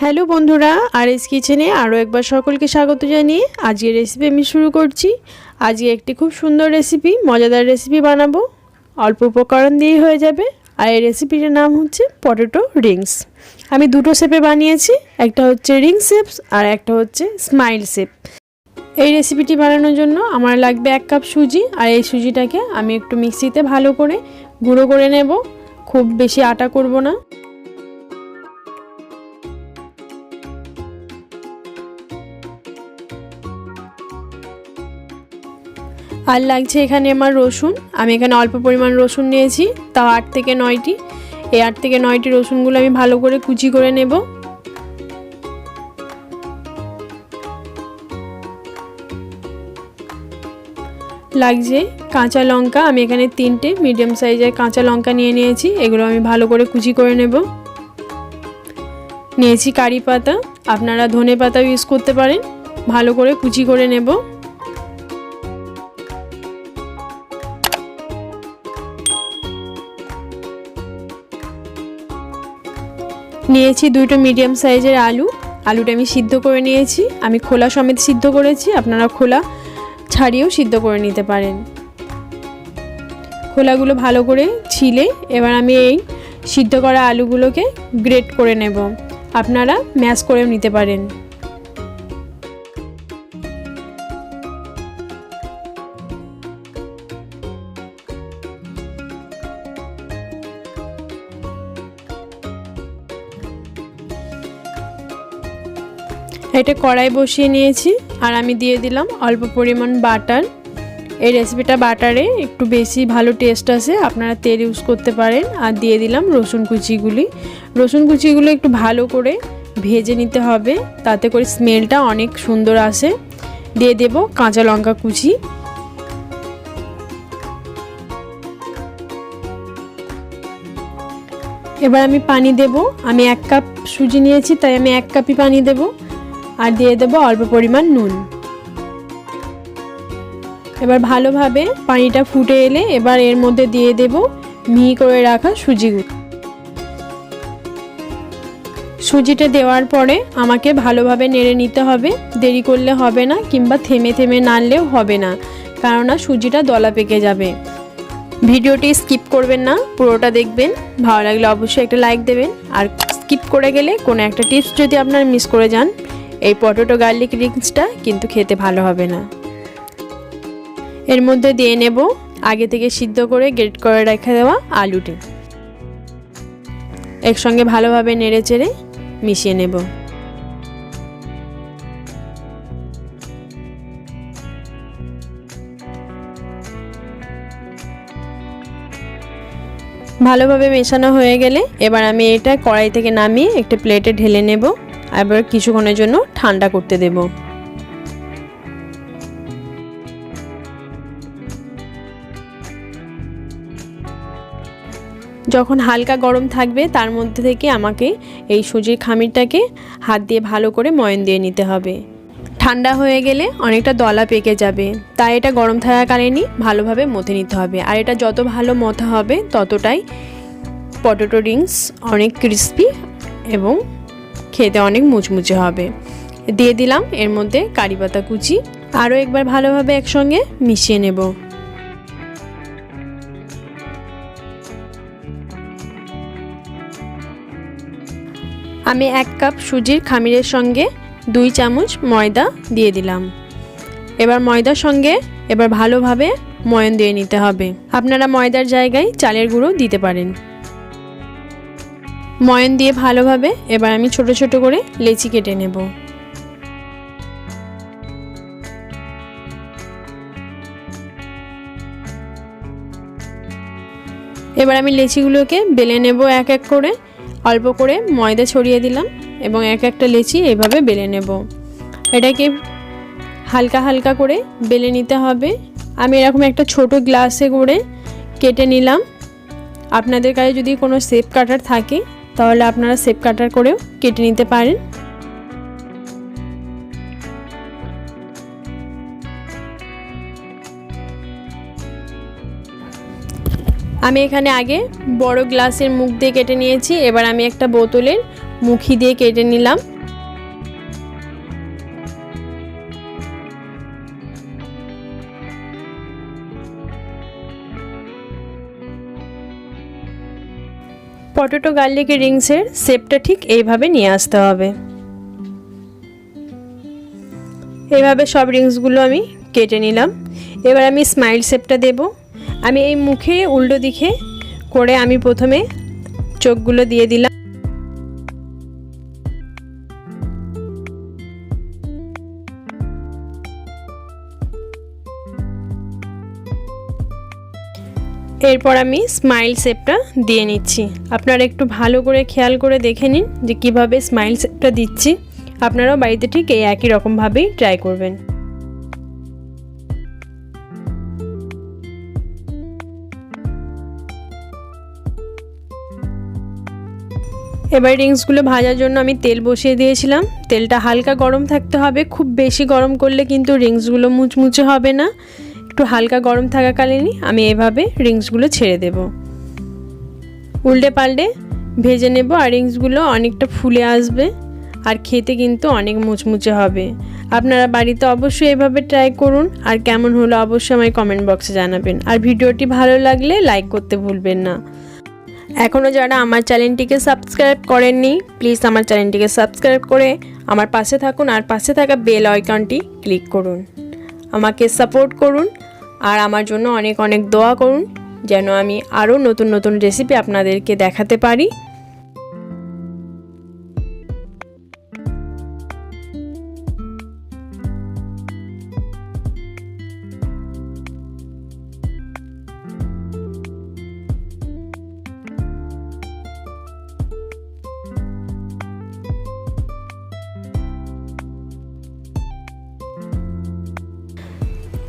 Hello বন্ধুরা, RS কিচেনে আরও একবার সকলকে স্বাগত জানিয়ে আজকের রেসিপি আমি শুরু করছি। আজকে একটি খুব সুন্দর রেসিপি, মজাদার রেসিপি বানাবো। অল্প উপকরণ দিয়েই হয়ে যাবে। আর এই রেসিপিটার নাম হচ্ছে পটেটো রিংস। আমি দুটো শেপে বানিয়েছি, একটা হচ্ছে রিং শেপস আর একটা হচ্ছে স্মাইল শেপ। এই রেসিপিটি বানানোর জন্য আমার লাগবে 1 কাপ সুজি। আর এই সুজিটাকে আমি একটু মিক্সিতে ভালো করে গুঁড়ো করে নেব, খুব বেশি আটা করব না। আর লাগছে এখানে আমার রসুন। আমি এখানে অল্প পরিমাণ রসুন নিয়েছি, তাও 8 থেকে 9টি। এই 8 থেকে 9টি রসুনগুলো আমি ভালো করে কুচি করে নেব। লাগছে কাঁচা লঙ্কা। আমি এখানে 3টে মিডিয়াম সাইজের কাঁচা লঙ্কা নিয়েছি, এগুলো আমি ভালো করে কুচি করে নেব। নিয়েছি কারি পাতা, আপনারা ধনে পাতা ইউজ করতে পারেন। ভালো করে কুচি করে নেব। নিয়েছি 2টো মিডিয়াম সাইজের আলু। আলুটা আমি সিদ্ধ করে নিয়েছি। আমি খোলা সমেত সিদ্ধ করেছি, আপনারা খোলা ছাড়িয়েও সিদ্ধ করে নিতে পারেন। খোলাগুলো ভালো করে ছিলে এবার আমি এই সিদ্ধ করা আলুগুলোকে গ্রেট করে নেব। আপনারা ম্যাশ করেও নিতে পারেন। এটা কড়াই বসিয়ে নিয়েছি আর আমি দিয়ে দিলাম অল্প পরিমাণ বাটার। এই রেসিপিটা বাটারে একটু বেশি ভালো টেস্ট আসে, আপনারা তেল ইউজ করতে পারেন। আর দিয়ে দিলাম রসুন কুচিগুলো একটু ভালো করে ভেজে নিতে হবে, তাতে করে স্মেলটা অনেক সুন্দর আসে। দিয়ে দেব কাঁচা লঙ্কা কুচি। এবার আমি পানি দেব। আমি 1 কাপ সুজি নিয়েছি, তাই আমি 1 কাপই পানি দেব। আর দিয়ে দেব অল্প পরিমাণ নুন। এবার ভালোভাবে পানিটা ফুটে এলে এবার এর মধ্যে দিয়ে দেব মিহি করে রাখা সুজিটা দেওয়ার পরে আমাকে ভালোভাবে নেড়ে নিতে হবে। দেরি করলে হবে না, কিংবা থেমে থেমে নাড়লেও হবে না, কারণ সুজিটা দলা পেকে যাবে। ভিডিওটি স্কিপ করবেন না, পুরোটা দেখবেন। ভালো লাগলে অবশ্যই একটা লাইক দেবেন। আর স্কিপ করে গেলে কোনো একটা টিপস যদি আপনারা মিস করে যান, এই পটেটো গার্লিক রিংসটা কিন্তু খেতে ভালো হবে না। এর মধ্যে দিয়ে নেব আগে থেকে সিদ্ধ করে গ্রেট করে রেখে দেওয়া আলুটি। একসঙ্গে ভালোভাবে নেড়ে চেড়ে মিশিয়ে নেব। ভালোভাবে মেশানো হয়ে গেলে এবার আমি এটা কড়াই থেকে নামিয়ে একটা প্লেটে ঢেলে নেব। এবার কিছুক্ষণের জন্য ঠান্ডা করতে দেব। যখন হালকা গরম থাকবে তার মধ্যে থেকে আমাকে এই সুজির খামিরটাকে হাত দিয়ে ভালো করে ময়ান দিয়ে নিতে হবে। ঠান্ডা হয়ে গেলে অনেকটা দলা পেকে যাবে, তাই এটা গরম থাকাকালীনই ভালোভাবে মথে নিতে হবে। আর এটা যত ভালো মথা হবে ততটাই পটেটো রিংস অনেক ক্রিস্পি এবং খেতে অনেক মুচমুচে হবে। দিয়ে দিলাম এর মধ্যে কারি পাতা কুচি। আরও একবার ভালোভাবে একসঙ্গে মিশিয়ে নেব। আমি 1 কাপ সুজির খামিরের সঙ্গে 2 চামচ ময়দা দিয়ে দিলাম। এবার ময়দার সঙ্গে এবার ভালোভাবে ময়ান দিয়ে নিতে হবে। আপনারা ময়দার জায়গায় চালের গুঁড়ো দিতে পারেন। ময়ান দিয়ে ভালোভাবে এবার আমি ছোট ছোট করে লেচি কেটে নেব। এবার আমি লেচিগুলোকে বেলে নেব এক এক করে। অল্প করে ময়দা ছড়িয়ে দিলাম এবং এক একটা লেচি এইভাবে বেলে নেব। এটাকে হালকা হালকা করে বেলে নিতে হবে। আমি এরকম একটা ছোট গ্লাসে করে কেটে নিলাম। আপনাদের কাছে যদি কোনো শেপ কাটার থাকে তাহলে আপনারা শেপ কাটার করেও কেটে নিতে পারেন। আমি এখানে আগে বড় গ্লাসের মুখ দিয়ে কেটে নিয়েছি। এবার আমি একটা বোতলের মুখি দিয়ে কেটে নিলাম। পটেটো গার্লিক রিংসের শেপটা ঠিক এইভাবে নিয়ে আসতে হবে। এইভাবে সব রিংসগুলো আমি কেটে নিলাম। এবার আমি স্মাইল শেপটা দেব। আমি এই মুখে উল্টো দিকে করে আমি প্রথমে চোখগুলো দিয়ে দিলাম। এরপর আমি স্মাইল শেপটা দিয়ে নিচ্ছি। আপনারা একটু ভালো করে খেয়াল করে দেখে নিন যে কিভাবে স্মাইল শেপটা দিচ্ছি। আপনারাও বাড়িতে ঠিক এই একই রকমভাবেই ট্রাই করবেন। এবার রিংসগুলো ভাজার জন্য আমি তেল বসিয়ে দিয়েছিলাম। তেলটা হালকা গরম থাকতে হবে, খুব বেশি গরম করলে কিন্তু রিংসগুলো মুচমুচে হবে না। একটু হালকা গরম থাকাকালীনই আমি এভাবে রিংসগুলো ছেড়ে দেব। উল্টে পাল্টে ভেজে নেব আর রিংসগুলো অনেকটা ফুলে আসবে আর খেতে কিন্তু অনেক মুচমুচে হবে। আপনারা বাড়িতে অবশ্যই এভাবে ট্রাই করুন আর কেমন হলো অবশ্যই আমায় কমেন্ট বক্সে জানাবেন। আর ভিডিওটি ভালো লাগলে লাইক করতে ভুলবেন না। এখনও যারা আমার চ্যানেলটিকে সাবস্ক্রাইব করেননি প্লিজ আমার চ্যানেলটিকে সাবস্ক্রাইব করে আমার পাশে থাকুন আর পাশে থাকা বেল আইকনটি ক্লিক করুন। আমাকে সাপোর্ট করুন আর আমার জন্য অনেক অনেক দোয়া করুন যেন আমি আরও নতুন নতুন রেসিপি আপনাদেরকে দেখাতে পারি।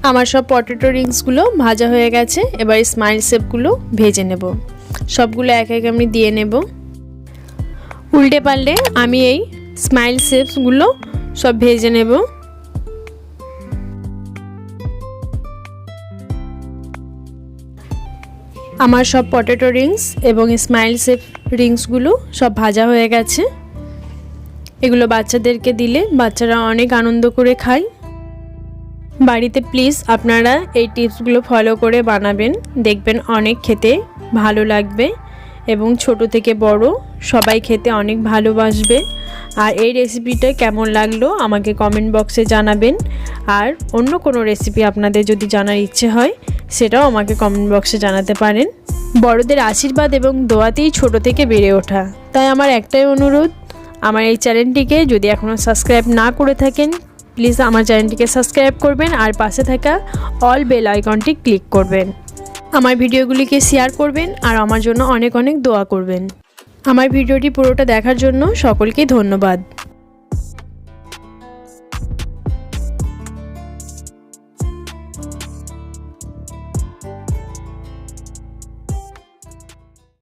আমার সব পটেটো রিংসগুলো ভাজা হয়ে গেছে। এবার স্মাইল শেপগুলো ভেজে নেব। সবগুলো এক এক আমি দিয়ে নেব। উল্টে পাল্টে আমি এই স্মাইল শেপগুলো সব ভেজে নেব। আমার সব পটেটো রিংস এবং স্মাইল শেপ রিংসগুলো সব ভাজা হয়ে গেছে। এগুলো বাচ্চাদেরকে দিলে বাচ্চারা অনেক আনন্দ করে খায়। বাড়িতে প্লিজ আপনারা এই টিপসগুলো ফলো করে বানাবেন, দেখবেন অনেক খেতে ভালো লাগবে এবং ছোট থেকে বড় সবাই খেতে অনেক ভালোবাসবে। আর এই রেসিপিটা কেমন লাগলো আমাকে কমেন্ট বক্সে জানাবেন। আর অন্য কোনো রেসিপি আপনাদের যদি জানার ইচ্ছে হয় সেটাও আমাকে কমেন্ট বক্সে জানাতে পারেন। বড়দের আশীর্বাদ এবং দোয়াতেই ছোট থেকে বেড়ে ওঠা। তাই আমার একটাই অনুরোধ, আমার এই চ্যানেলটিকে যদি এখনও সাবস্ক্রাইব না করে থাকেন প্লিজ আমার চ্যানেলটিকে সাবস্ক্রাইব করবেন আর পাশে থাকা অল বেল আইকনটি ক্লিক করবেন। আমার ভিডিওগুলিকে শেয়ার করবেন আর আমার জন্য অনেক অনেক দোয়া করবেন। আমার ভিডিওটি পুরোটা দেখার জন্য সকলকে ধন্যবাদ।